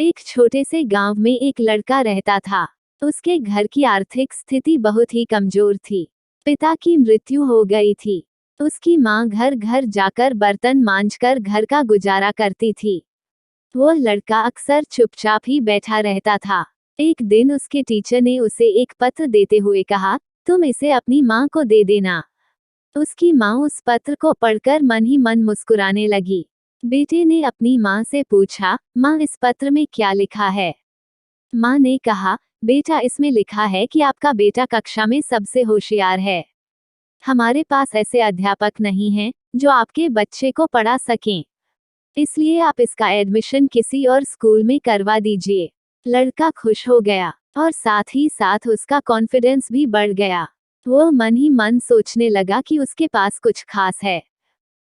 एक छोटे से गांव में एक लड़का रहता था। उसके घर की आर्थिक स्थिति बहुत ही कमजोर थी। पिता की मृत्यु हो गई थी। उसकी माँ घर घर जाकर बर्तन मांजकर घर का गुजारा करती थी। वो लड़का अक्सर चुपचाप ही बैठा रहता था। एक दिन उसके टीचर ने उसे एक पत्र देते हुए कहा, तुम इसे अपनी माँ को दे देना। उसकी माँ उस पत्र को पढ़कर मन ही मन मुस्कुराने लगी। बेटे ने अपनी माँ से पूछा, माँ इस पत्र में क्या लिखा है? माँ ने कहा, बेटा इसमें लिखा है कि आपका बेटा कक्षा में सबसे होशियार है। हमारे पास ऐसे अध्यापक नहीं हैं जो आपके बच्चे को पढ़ा सकें। इसलिए आप इसका एडमिशन किसी और स्कूल में करवा दीजिए। लड़का खुश हो गया और साथ ही साथ उसका कॉन्फिडेंस भी बढ़ गया। वो मन ही मन सोचने लगा कि उसके पास कुछ खास है।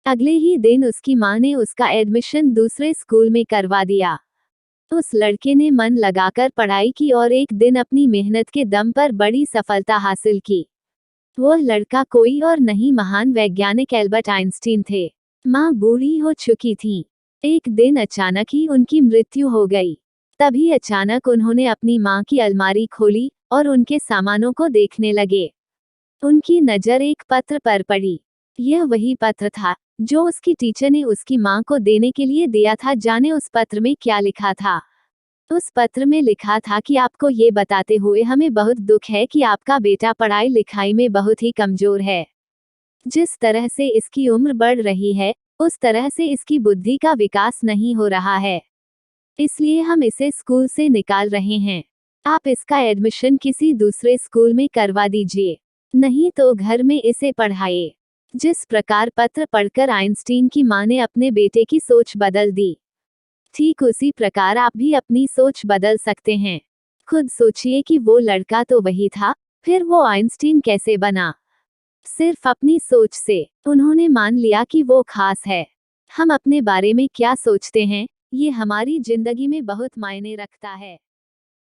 अगले ही दिन उसकी माँ ने उसका एडमिशन दूसरे स्कूल में करवा दिया। उस लड़के ने मन लगाकर पढ़ाई की और एक दिन अपनी मेहनत के दम पर बड़ी सफलता हासिल की। वो लड़का कोई और नहीं, महान वैज्ञानिक एल्बर्ट आइंस्टीन थे। माँ बूढ़ी हो चुकी थी। एक दिन अचानक ही उनकी मृत्यु हो गई। तभी अचानक उन्होंने अपनी माँ की अलमारी खोली और उनके सामानों को देखने लगे। उनकी नज़र एक पत्र पर पड़ी। यह वही पत्र था जो उसकी टीचर ने उसकी माँ को देने के लिए दिया था। जाने उस पत्र में क्या लिखा था। उस पत्र में लिखा था कि आपको ये बताते हुए हमें बहुत दुख है कि आपका बेटा पढ़ाई लिखाई में बहुत ही कमजोर है। जिस तरह से इसकी उम्र बढ़ रही है, उस तरह से इसकी बुद्धि का विकास नहीं हो रहा है। इसलिए हम इसे स्कूल से निकाल रहे हैं। आप इसका एडमिशन किसी दूसरे स्कूल में करवा दीजिए, नहीं तो घर में इसे पढ़ाइए। जिस प्रकार पत्र पढ़कर आइंस्टीन की माँ ने अपने बेटे की सोच बदल दी, ठीक उसी प्रकार आप भी अपनी सोच बदल सकते हैं। खुद सोचिए कि वो लड़का तो वही था, फिर वो आइंस्टीन कैसे बना? सिर्फ अपनी सोच से। उन्होंने मान लिया कि वो खास है। हम अपने बारे में क्या सोचते हैं, ये हमारी जिंदगी में बहुत मायने रखता है।